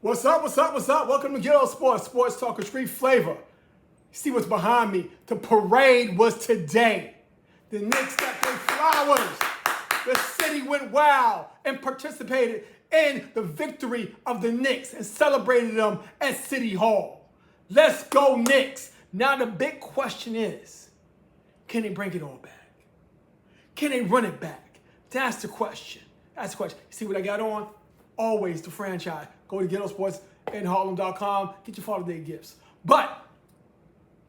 What's up, what's up, what's up? Welcome to GHET-TO Sports, sports talk with street flavor. See what's behind me? The parade was today. The Knicks got their flowers. The city went wild and participated in the victory of the Knicks and celebrated them at City Hall. Let's go Knicks. Now the big question is, can they bring it all back? Can they run it back? That's the question. That's the question. See what I got on? Always the franchise. Go to GHET-TO Sports in Harlem.com. Get your Father's Day gifts. But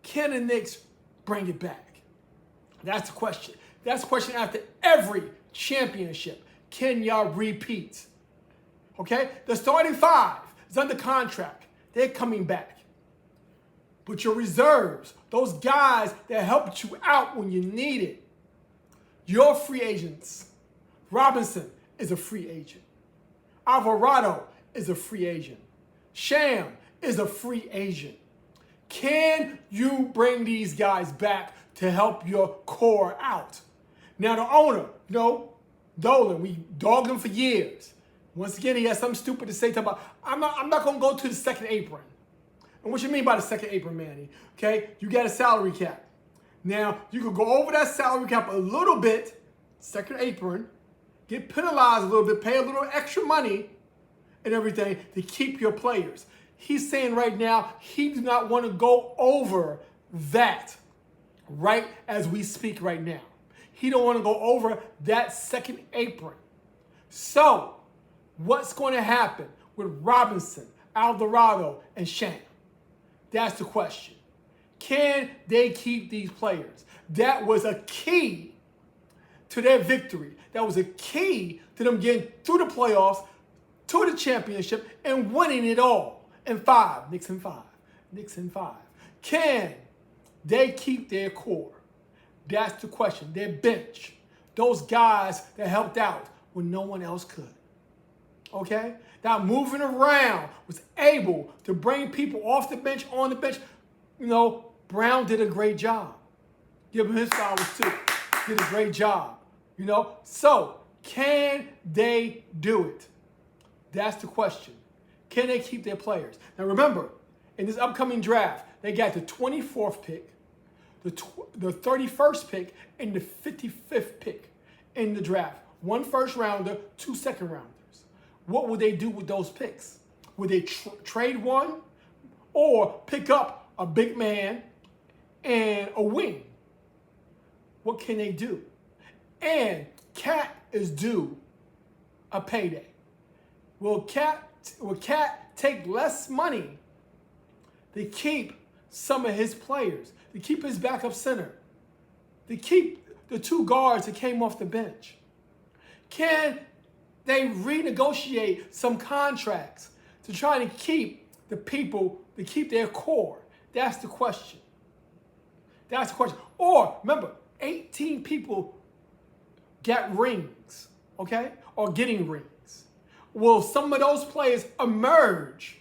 can the Knicks bring it back? That's the question. That's the question after every championship. Can y'all repeat? Okay? The starting five is under contract. They're coming back. But your reserves, those guys that helped you out when you needed, your free agents. Robinson is a free agent. Alvarado is a free agent. Sham is a free agent. Can you bring these guys back to help your core out? Now the owner, Dolan, we dogged him for years. Once again, he has something stupid to say about, I'm not going to go to the second apron. And what you mean by the second apron, Manny? Okay, you got a salary cap. Now, you could go over that salary cap a little bit, second apron, get penalized a little bit, pay a little extra money and everything to keep your players. He's saying right now he does not want to go over that right as we speak right now. He don't want to go over that second apron. So what's going to happen with Robinson, Alvarado, and Sham? That's the question. Can they keep these players? That was a key to their victory. That was a key to them getting through the playoffs, to the championship, and winning it all. And five. Knicks in five. Can they keep their core? That's the question. Their bench. Those guys that helped out when no one else could. Okay? That moving around was able to bring people off the bench, on the bench. Brown did a great job. Give him his flowers too. Did a great job. So can they do it? That's the question. Can they keep their players? Now remember, in this upcoming draft, they got the 24th pick, the 31st pick, and the 55th pick in the draft. 1 first rounder, 2 second rounders. What would they do with those picks? Would they trade one or pick up a big man and a wing? What can they do? And Cat is due a payday. Will Cat take less money to keep some of his players, to keep his backup center, to keep the 2 guards that came off the bench? Can they renegotiate some contracts to try to keep the people, to keep their core? That's the question. That's the question. Or, remember, 18 people get rings, okay? Or getting rings. Will some of those players emerge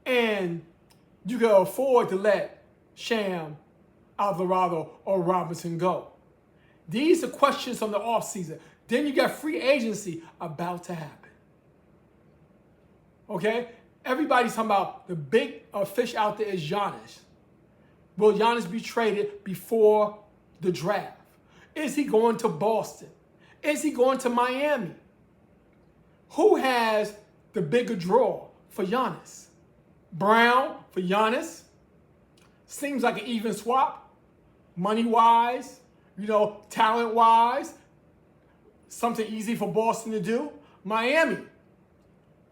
and you can afford to let Sham, Alvarado, or Robinson go? These are questions from the offseason. Then you got free agency about to happen. Okay? Everybody's talking about the big fish out there is Giannis. Will Giannis be traded before the draft? Is he going to Boston? Is he going to Miami? Who has the bigger draw for Giannis? Brown for Giannis? Seems like an even swap. Money-wise, talent-wise. Something easy for Boston to do. Miami,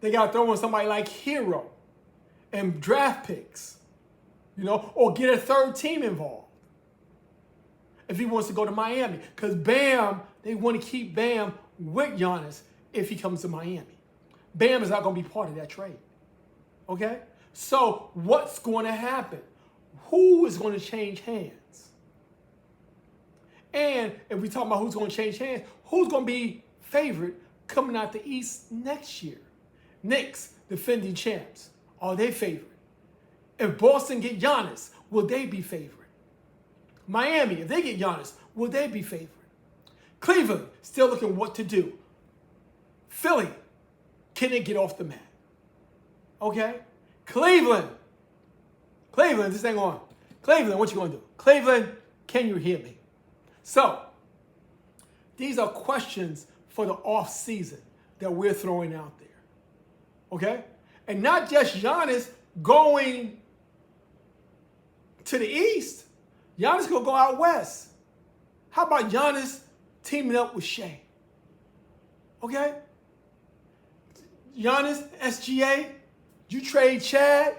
they got to throw in somebody like Hero and draft picks, or get a third team involved if he wants to go to Miami. Because Bam, they want to keep Bam with Giannis if he comes to Miami. Bam is not going to be part of that trade. Okay? So what's going to happen? Who is going to change hands? And if we talk about who's going to change hands, who's going to be favored coming out the East next year? Knicks, defending champs. Are they favored? If Boston get Giannis, will they be favored? Miami, if they get Giannis, will they be favored? Cleveland, still looking what to do. Philly, can they get off the mat? Okay? Cleveland, this ain't on. Cleveland, what you going to do? Cleveland, can you hear me? So, these are questions for the off season that we're throwing out there. Okay? And not just Giannis going to the East. Giannis going to go out West. How about Giannis teaming up with Shea? Okay? Giannis, SGA, you trade Chad,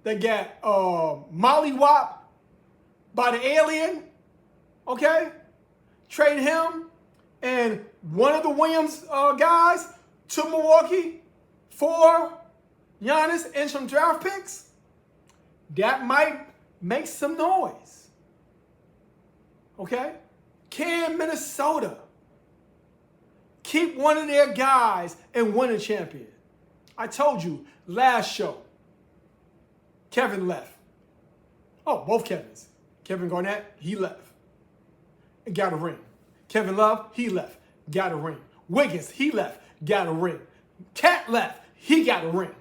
they got mollywop by the alien, okay? Trade him and one of the Williams guys to Milwaukee for Giannis and some draft picks. That might make some noise, okay? Can Minnesota keep one of their guys and win a champion? I told you last show, Kevin left. Oh, both Kevins. Kevin Garnett, he left and got a ring. Kevin Love, he left, got a ring. Wiggins, he left, got a ring. Cat left, he got a ring.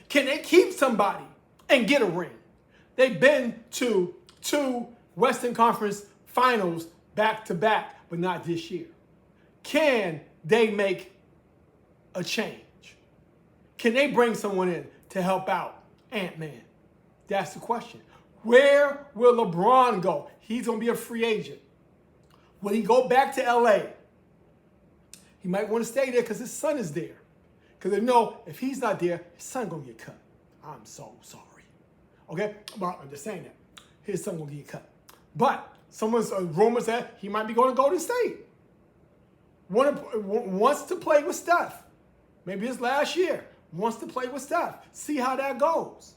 Can they keep somebody and get a ring? They've been to 2 Western Conference finals back to back, but not this year. Can they make a change? Can they bring someone in to help out Ant-Man? That's the question. Where will LeBron go? He's going to be a free agent. Will he go back to LA? He might want to stay there because his son is there. Because they know if he's not there, his son going to get cut. I'm so sorry. Okay? But I'm just saying that. His son going to get cut. But someone's rumors that he might be going to Golden State. Wants to play with Steph. Maybe it's last year. Wants to play with Steph. See how that goes.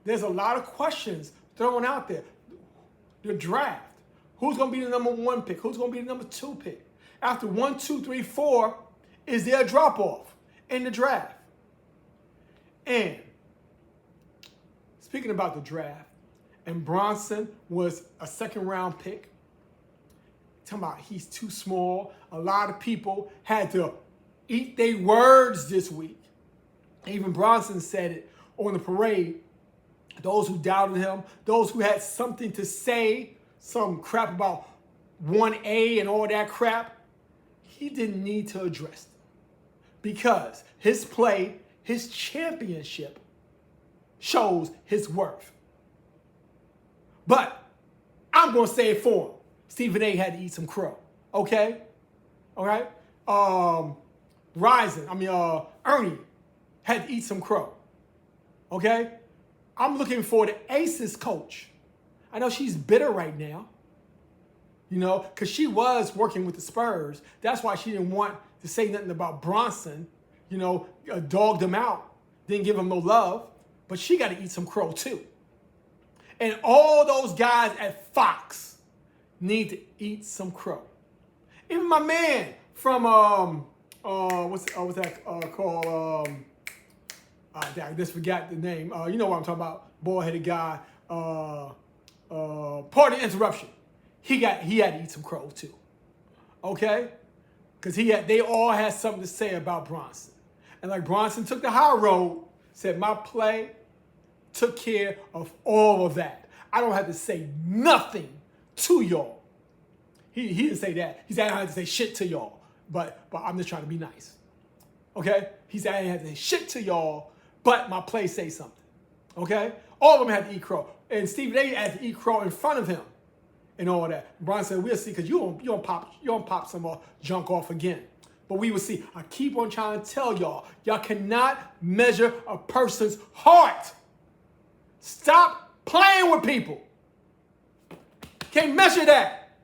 There's a lot of questions thrown out there. The draft. Who's going to be the number 1 pick? Who's going to be the number 2 pick? After 1, 2, 3, 4, is there a drop-off in the draft? And speaking about the draft, and Bronson was a 2nd-round pick. Talking about he's too small. A lot of people had to eat their words this week. Even Bronson said it on the parade. Those who doubted him, those who had something to say, some crap about 1A and all that crap, he didn't need to address them. Because his play, his championship, shows his worth. But I'm going to say it for him. Stephen A. had to eat some crow. Okay? All right? Ernie had to eat some crow. Okay? I'm looking for the Aces coach. I know she's bitter right now, because she was working with the Spurs. That's why she didn't want to say nothing about Bronson, dogged him out, didn't give him no love. But she got to eat some crow too. And all those guys at Fox need to eat some crow. Even my man from, what's that called? I just forgot the name. You know what I'm talking about. Bald-headed guy. Pardon the interruption. He had to eat some crow too. Okay? Because they all had something to say about Bronson. And like Bronson took the high road, said my play took care of all of that. I don't have to say nothing to y'all. He didn't say that. He said I don't have to say shit to y'all. But I'm just trying to be nice. Okay? He said I didn't have to say shit to y'all, but my play say something. Okay? All of them had to eat crow. And Stephen A. had to eat crow in front of him and all that. Bron said, we'll see, because you don't pop some more junk off again. But we will see. I keep on trying to tell y'all cannot measure a person's heart. Stop playing with people. Can't measure that.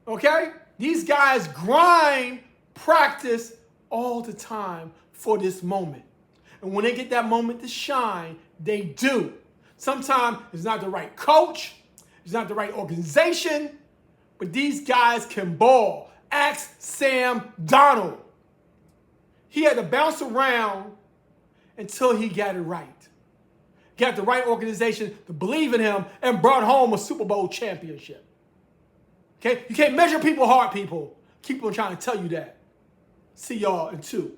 Okay? These guys grind, practice all the time for this moment. And when they get that moment to shine, they do. Sometimes it's not the right coach, it's not the right organization, but these guys can ball. Ask Sam Donald. He had to bounce around until he got it right. Got the right organization to believe in him and brought home a Super Bowl championship. Okay? You can't measure people's heart, people. Keep on trying to tell you that. See y'all in 2.